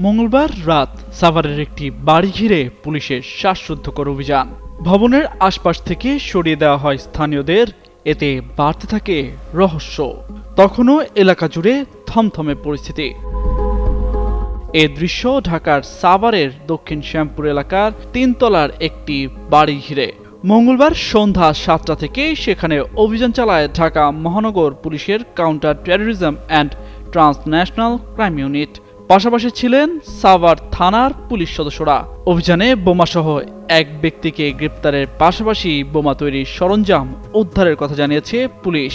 মঙ্গলবার রাত সাভারের একটি বাড়ি ঘিরে পুলিশের শ্বাসরুদ্ধকর অভিযান। ভবনের আশপাশ থেকে সরিয়ে দেওয়া হয় স্থানীয়দের, এতে বাড়তে থাকে রহস্য। তখনও এলাকা জুড়ে থমথমে পরিস্থিতি। এ দৃশ্য ঢাকার সাভারের দক্ষিণ শ্যামপুর এলাকার 3 তলার একটি বাড়ি ঘিরে। মঙ্গলবার সন্ধ্যা 7টা থেকে সেখানে অভিযান চালায় ঢাকা মহানগর পুলিশের counter terrorism and transnational crime unit. পাশাপাশি ছিলেন সাভার থানার পুলিশ সদস্যরা। অভিযানে বোমাসহ এক ব্যক্তিকে গ্রেপ্তারের পাশাপাশি বোমা তৈরির সরঞ্জাম উদ্ধারের কথা জানিয়েছে পুলিশ।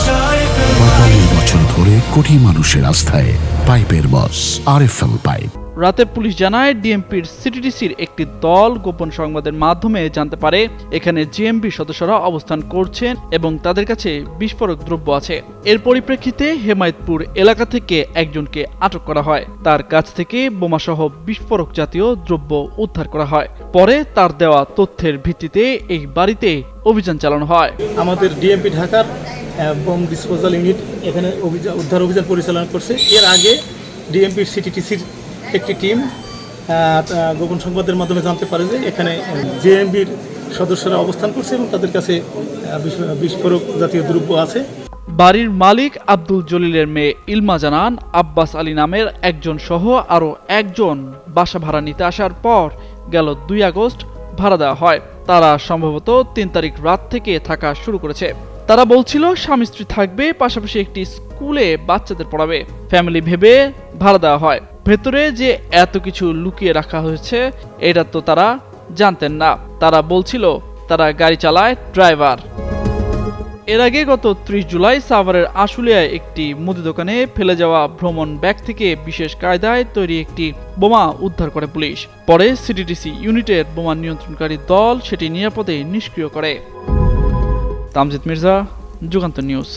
৪৫ বছর ধরে কোটি মানুষের আস্থায় পাইপের বস আরএফএল পাইপ। রাতে পুলিশ জানায় ডিএমপির সিটিডিসির একটি দল গোপন সংবাদের মাধ্যমে জানতে পারে এখানে জেএমবি সদস্যরা অবস্থান করছেন এবং তাদের কাছে বিস্ফোরক দ্রব্য আছে। এর পরিপ্রেক্ষিতে হেমায়েতপুর এলাকা থেকে একজনকে আটক করা হয়। তার কাছ থেকে বোমাসহ বিস্ফোরক জাতীয় দ্রব্য উদ্ধার করা হয়। পরে তার দেওয়া তথ্যের ভিত্তিতে এই বাড়িতে অভিযান চালানো হয়। আমাদের ডিএমপি ঢাকার বোম ডিসপোজাল ইউনিট এখানে উদ্ধার অভিযান পরিচালনা করছে। এর আগে ডিএমপির সিটিটিসির একটি টিম গোপন সংবাদের মাধ্যমে জানতে পারে যে এখানে জেএমবির সদস্যরা অবস্থান করছে এবং তাদের কাছে বিস্ফোরক জাতীয় দ্রব্য আছে। বাড়ির মালিক আব্দুল জলিলের মেয়ে ইলমা জানান, আব্বাস আলী নামের একজন সহ আরও একজন বাসা ভাড়া নিতে আসার পর গেল 2 আগস্ট ভাড়া দেওয়া হয়। তারা সম্ভবত 3 তারিখ রাত থেকে থাকা শুরু করেছে। তারা বলছিল স্বামী স্ত্রী থাকবে, পাশাপাশি একটি স্কুলে বাচ্চাদের পড়াবে। ফ্যামিলি ভেবে ভাড়া দেওয়া হয়। ভেতরে যে এত কিছু লুকিয়ে রাখা হয়েছে এটা তো তারা জানতেন না। তারা বলছিল তারা গাড়ি চালায়, ড্রাইভার। এর আগে গত 30 জুলাই সাভারের আশুলিয়ায় একটি মুদি দোকানে ফেলে যাওয়া ভ্রমণ ব্যাগ থেকে বিশেষ কায়দায় তৈরি একটি বোমা উদ্ধার করে পুলিশ। পরে সিটিডিসি ইউনিটের বোমা নিয়ন্ত্রণকারী দল সেটি নিরাপদে নিষ্ক্রিয় করে। তামজিদ মির্জা, যুগান্তর নিউজ।